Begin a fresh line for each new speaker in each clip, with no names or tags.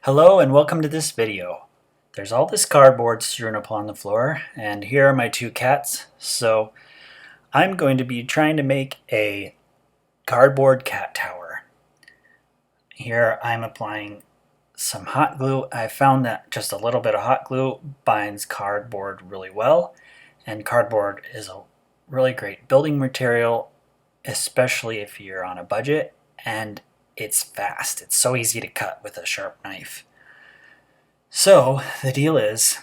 Hello and welcome to this video. There's all this cardboard strewn upon the floor, and here are my two cats. So I'm going to be trying to make a cardboard cat tower. Here I'm applying some hot glue. I found that just a little bit of hot glue binds cardboard really well, and cardboard is a really great building material, especially if you're on a budget, and it's fast. It's so easy to cut with a sharp knife. So the deal is,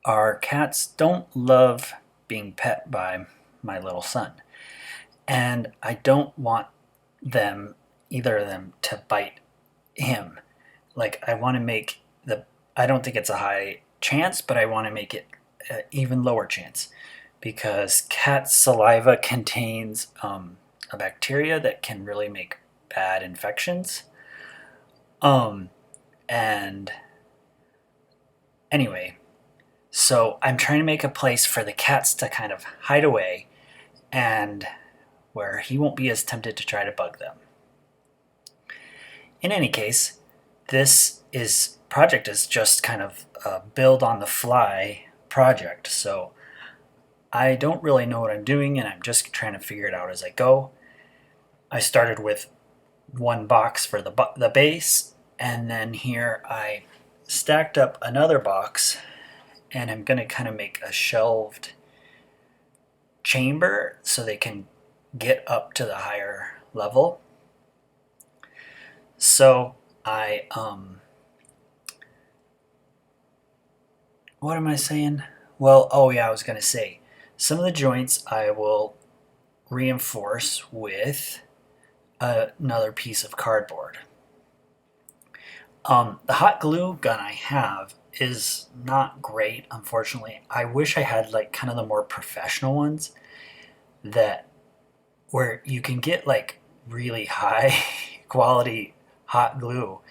our cats don't love being pet by my little son, and I don't want either of them, to bite him. Like, I want to make I don't think it's a high chance, but I want to make it an even lower chance, because cat saliva contains a bacteria that can really make bad infections. And anyway, so I'm trying to make a place for the cats to kind of hide away, and where he won't be as tempted to try to bug them. In any case, this project is just kind of a build on the fly project, so I don't really know what I'm doing, and I'm just trying to figure it out as I go. I started with one box for the base, and then here I stacked up another box, and I'm going to kind of make a shelved chamber so they can get up to the higher level. So what am I saying? Well, oh yeah, I was going to say, some of the joints I will reinforce with another piece of cardboard. The hot glue gun I have is not great, unfortunately. I wish I had like kind of the more professional ones where you can get like really high quality hot glue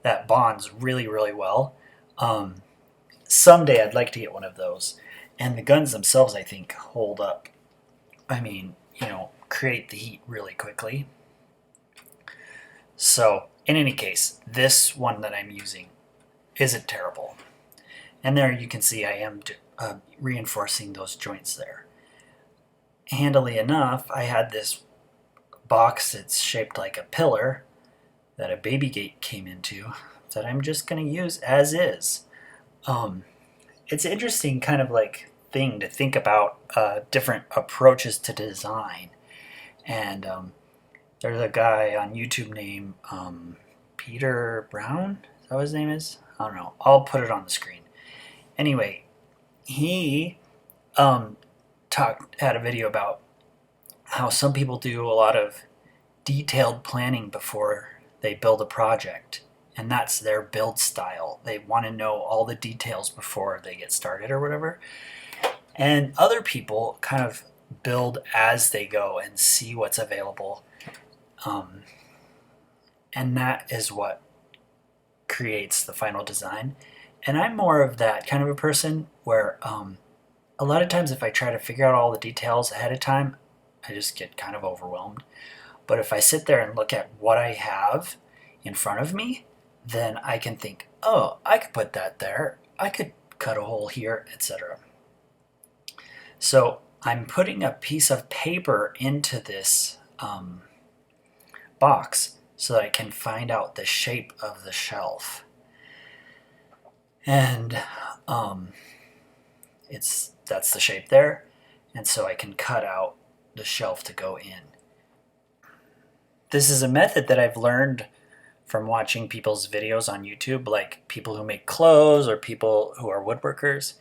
that bonds really, really well. Someday I'd like to get one of those. And the guns themselves, I think, hold up. I mean, create the heat really quickly. So, in any case, this one that I'm using isn't terrible. And there you can see I am reinforcing those joints there. Handily enough, I had this box that's shaped like a pillar that a baby gate came into that I'm just going to use as is. It's an interesting kind of like thing to think about, different approaches to design. And there's a guy on YouTube named Peter Brown. Is that what his name is? I don't know. I'll put it on the screen. Anyway, he had a video about how some people do a lot of detailed planning before they build a project, and that's their build style. They want to know all the details before they get started or whatever. And other people kind of build as they go and see what's available. And that is what creates the final design. And I'm more of that kind of a person where a lot of times if I try to figure out all the details ahead of time, I just get kind of overwhelmed. But if I sit there and look at what I have in front of me, then I can think, oh, I could put that there. I could cut a hole here, etc. So I'm putting a piece of paper into this box so that I can find out the shape of the shelf. And that's the shape there. And so I can cut out the shelf to go in. This is a method that I've learned from watching people's videos on YouTube, like people who make clothes or people who are woodworkers.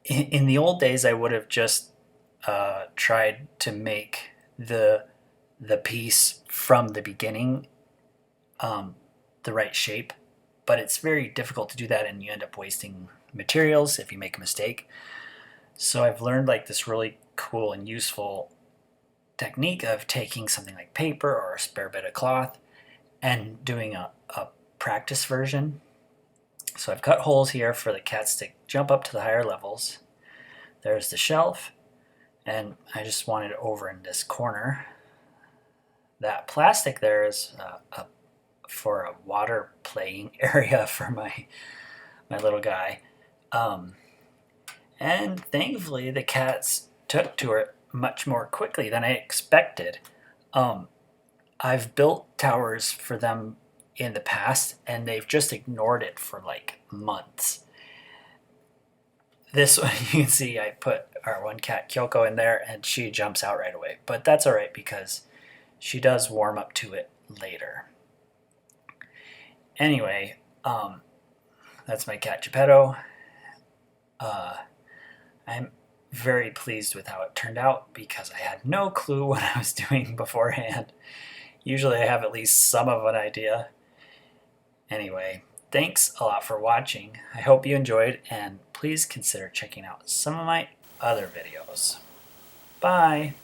In the old days, I would have just tried to make the piece from the beginning the right shape, but it's very difficult to do that, and you end up wasting materials if you make a mistake. So I've learned like this really cool and useful technique of taking something like paper or a spare bit of cloth and doing a practice version. So I've cut holes here for the cats to jump up to the higher levels. There's the shelf, and I just want it over in this corner. That plastic there is a for a water playing area for my little guy. And thankfully the cats took to it much more quickly than I expected. I've built towers for them in the past and they've just ignored it for like months. This one, you can see I put our one cat, Kyoko, in there and she jumps out right away. But that's all right because she does warm up to it later. Anyway, that's my cat Geppetto. I'm very pleased with how it turned out because I had no clue what I was doing beforehand. Usually I have at least some of an idea. Anyway, thanks a lot for watching. I hope you enjoyed, and please consider checking out some of my other videos. Bye!